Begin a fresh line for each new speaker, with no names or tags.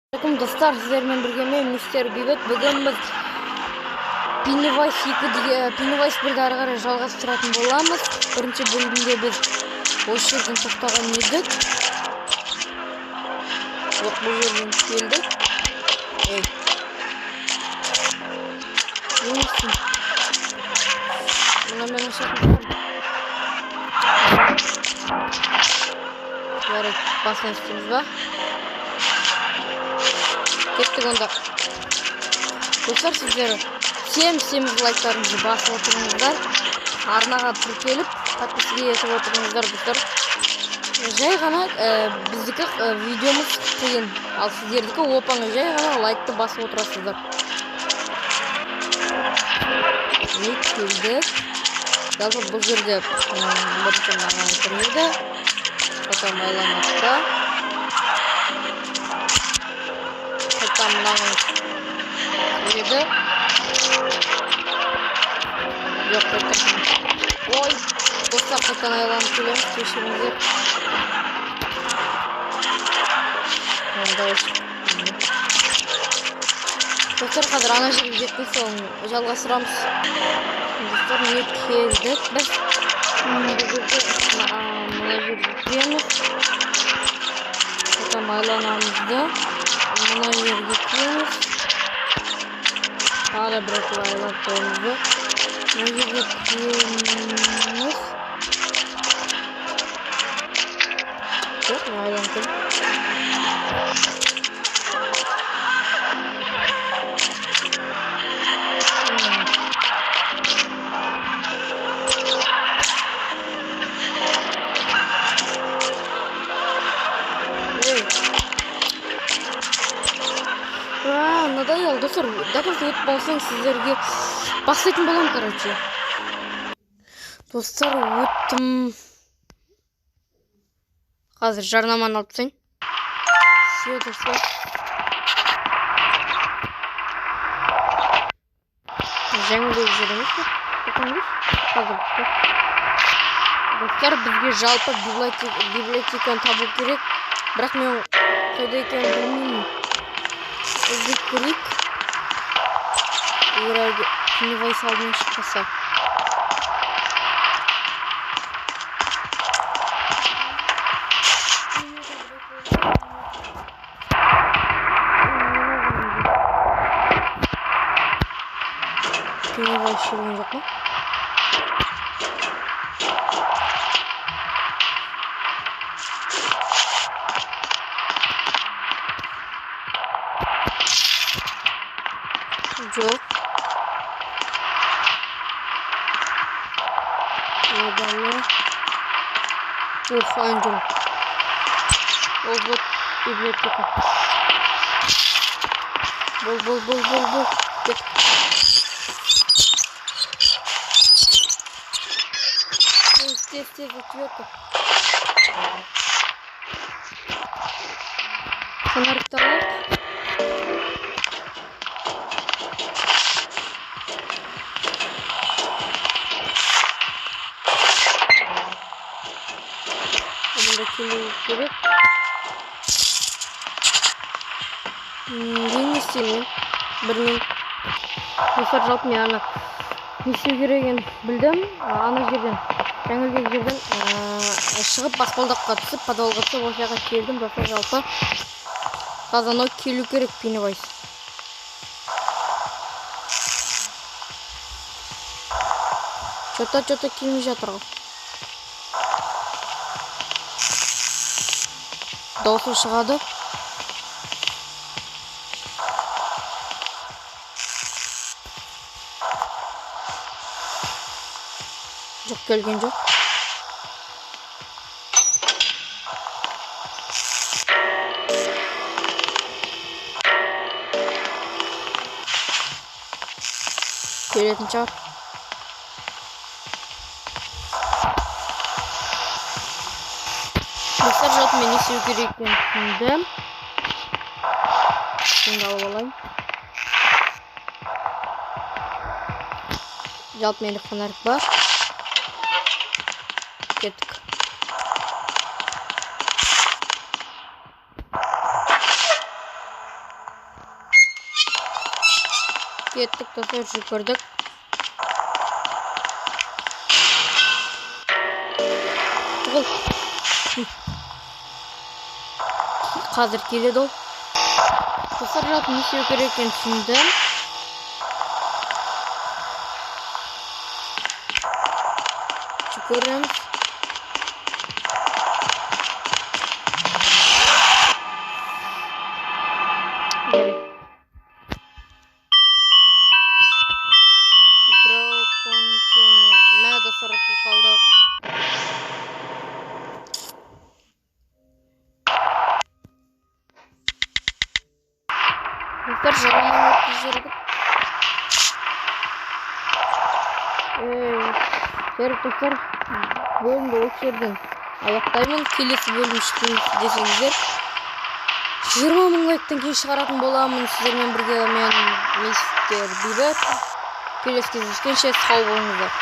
Assalamualaikum dostlar, sizlerle birge men Mr. Bibet. Бүгін біз Pennywise 1-ді ары қарай жалғастыратын боламыз. Бірінші бөлімде біз осы жерден тоқтаған едік. Жоқ, бұл жерден келдік. Ей. Немесің? Мұна мен ашатын. Жарайды, басына істейміз ба? Кеттік онда. Достар, сіздер семіз лайктарыңызды басып отырыңыздар. Арнаға тіркеліп, подписка етіп отырыңыздар достар. Жай ғана біздікі видеомыз қиын. Ал сіздердікі опаңыз жай ғана лайкты басып отырасыздар. Келдік. Жалпы бұл жерде бірінші маған кірмейді. Потом айланатта. Там мынаған еді. Жоқ, қайтасын. Ой, достар, қайтан айланып келеміз, кешіріңіздер. Достар, қазір ана жерге жетпей соң жалғастырамыз. Достар, не келдік біз. Мына жерге келеміз. Потом айланамызды. Мына жерге келеміз. Тағы бір айлап қойымызды. Мына жерге келеміз. Жоқ, айланып келем. Надоело, достар, дәкілді өтіп болсаң сіздерге бастайтын болам, короче. Достар, өттім. Қазір жарнаманы алып тастайын. Все, достар. Жаңылдегі жеріміз бе? Достар, бізге жалпы библиотеканы табу керек. Бірақ мен қайда екенін білмеймін. Іздеп көрейік. Егер Pennywise алдынан шықпаса. Pennywise шырған жоқ ма? Жоқ. Одан. Ух, Анджел. О, вот библиотека. Бол. Кет. Здесь отвертка. Фонарик там. Керек. Не істеймін? Бірмен. Достар, жалпы мен ана не істеу керегін білдім. Ана жерден, жаңылдегі жерден шығып баспалдаққа түсіп, подвалға түсіп, осыяға келдім. Достар, жалпы қазанау келу керек Pennywise. Что-то келмей жатыр ғой. Дауысы шығады. Жоқ, келген жоқ. Келетін шығар. Достар, жалпы мен не істеу керек екенін түсіндім. Şimdi алып алайын. Жалпы менде фонарик бар. Кеттік. кеттік достар, жүгірдік. Қазір келеді ол. Достар, жалпы не істеу керек екенін түсіндім. Жүгіреміз. Надо 40 қалды. Достар, жараман өткізерді. Керек достар, бөлімді осы жерден аяқтаймын. Келесі бөлім шықпейміз десеңіздер 20 000 лайктан кейін шығаратын боламын. Сіздермен бірге мен мистер Бейбіт. Келесі кездескенше сау болыңыздар.